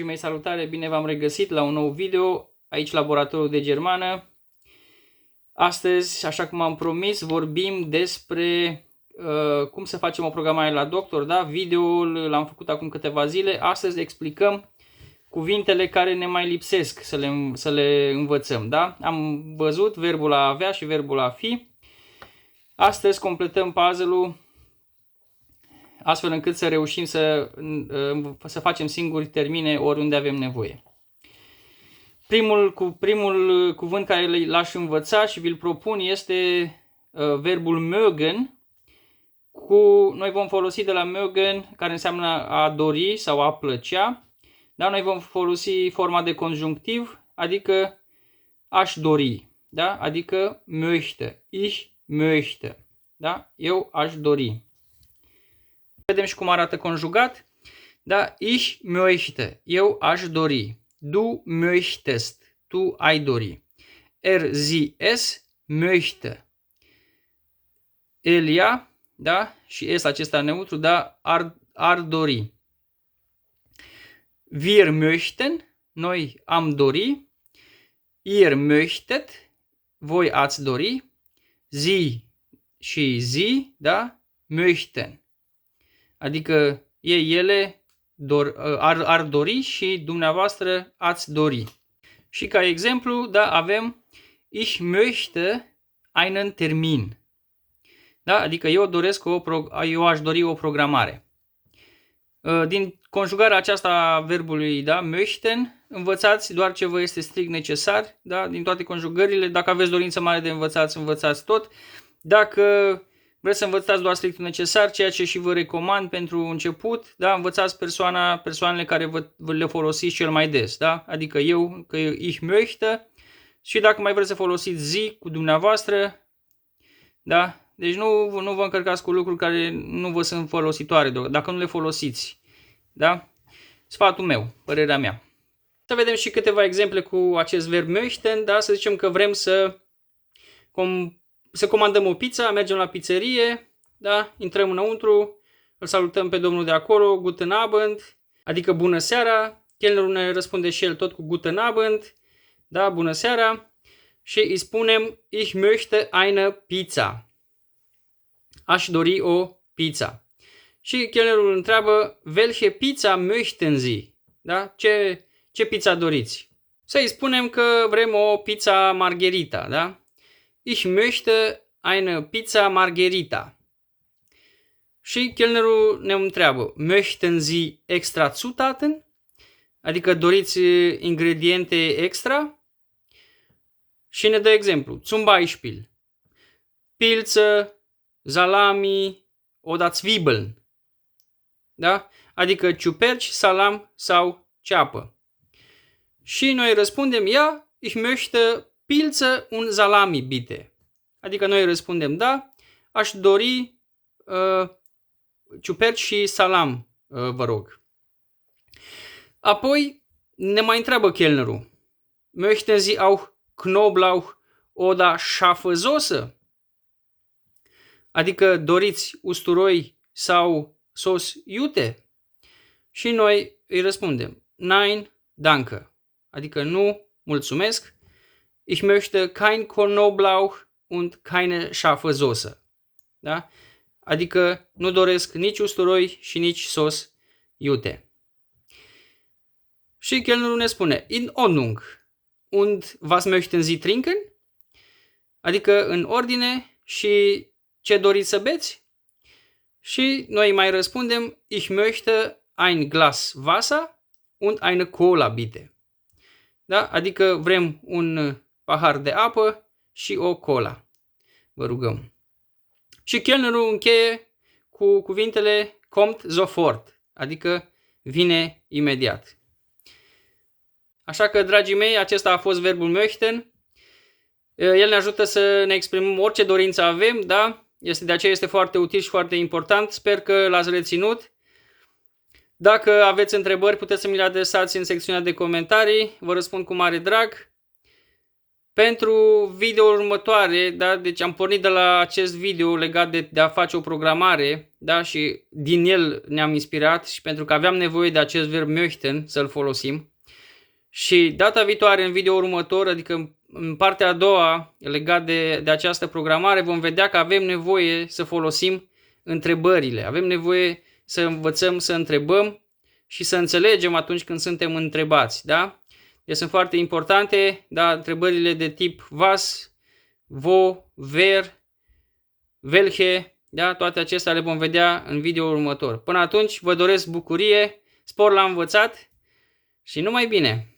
Mei, salutare, bine v-am regăsit la un nou video, aici laboratorul de germană. Astăzi, așa cum am promis, vorbim despre cum să facem o programare la doctor, da? Videoul l-am făcut acum câteva zile, astăzi explicăm cuvintele care ne mai lipsesc să le învățăm, da? Am văzut verbul a avea și verbul a fi. Astăzi completăm puzzle-ul astfel încât să reușim să facem singuri termine oriunde avem nevoie. Primul cuvânt care l-aș învăța și vi-l propun este verbul mögen. Noi vom folosi de la mögen, care înseamnă a dori sau a plăcea. Da? Noi vom folosi forma de conjunctiv, adică aș dori. Da? Adică möchte. Ich möchte. Da? Eu aș dori. Vedem și cum arată conjugat. Da? Ich möchte. Eu aș dori. Du möchtest. Tu ai dori. Er, sie, es möchte. El, ea, da? Și es acesta neutru, da? Ar dori. Wir möchten. Noi am dori. Ihr möchtet. Voi ați dori. Sie și sie, da? Möchten. Adică ele ar dori și dumneavoastră ați dori. Și ca exemplu, da, avem Ich möchte einen Termin. Da? Adică eu aș dori o programare. Din conjugarea aceasta a verbului, da, möchten, învățați doar ce vă este strict necesar, da? Din toate conjugările. Dacă aveți dorință mare de învățați tot. Dacă vreți să învățați doar strictul necesar, ceea ce și vă recomand pentru început, da? Învățați persoanele care le folosiți cel mai des, da? Adică eu, că ich möchte, și dacă mai vreți să folosiți sie cu dumneavoastră, da? Deci nu vă încărcați cu lucruri care nu vă sunt folositoare dacă nu le folosiți, da? Sfatul meu, părerea mea. Să vedem și câteva exemple cu acest verb möchten, da? Să zicem că vrem să comandăm o pizza, mergem la pizzerie, da? Intrăm înăuntru, îl salutăm pe domnul de acolo, Guten Abend, adică bună seara. Chelnerul ne răspunde și el tot cu Guten Abend, da? Bună seara. Și îi spunem Ich möchte eine Pizza. Aș dori o pizza. Și chelnerul întreabă Welche Pizza möchten Sie? Da? Ce pizza doriți? Să-i spunem că vrem o pizza margherita, da? Ich möchte eine Pizza Margherita. Și chelnerul ne întreabă, möchten Sie extra Zutaten? Adică doriți ingrediente extra? Și ne dă exemplu. Zum Beispiel, Pilze, Salami oder Zwiebeln. Da? Adică ciuperci, salam sau ceapă. Și noi răspundem, ja, ich möchte Pilze und Salami, bitte. Adică noi răspundem, da, aș dori ciuperci și salam, vă rog. Apoi ne mai întreabă chelnerul, möchten Sie auch Knoblauch oder scharfe Soße? Adică doriți usturoi sau sos iute? Și noi îi răspundem, nein, danke. Adică nu, mulțumesc. Ich möchte kein Knoblauch und keine scharfe Soße. Da? Adică nu doresc nici usturoi și nici sos iute. Și chelnerul ne spune, in Ordnung. Und was möchten Sie trinken? Adică în ordine și ce doriți să beți? Și noi mai răspundem, ich möchte ein Glas Wasser und eine Cola, bitte. Da? Adică vrem un pahar de apă și o cola. Vă rugăm. Și chelnerul încheie cu cuvintele kommt sofort, adică vine imediat. Așa că, dragii mei, acesta a fost verbul möchten. El ne ajută să ne exprimăm orice dorință avem, da? De aceea este foarte util și foarte important. Sper că l-ați reținut. Dacă aveți întrebări, puteți să mi le adresați în secțiunea de comentarii. Vă răspund cu mare drag. Pentru videoul următoare, da, deci am pornit de la acest video legat de a face o programare, da, și din el ne-am inspirat și pentru că aveam nevoie de acest verb möchten să-l folosim. Și data viitoare, în video următor, adică în partea a doua, legat de această programare, vom vedea că avem nevoie să folosim întrebările. Avem nevoie să învățăm să întrebăm și să înțelegem atunci când suntem întrebați, da? Deci sunt foarte importante, da, întrebările de tip was, wo, wer, welche, da, toate acestea le vom vedea în video următor. Până atunci, vă doresc bucurie, spor la învățat și numai bine!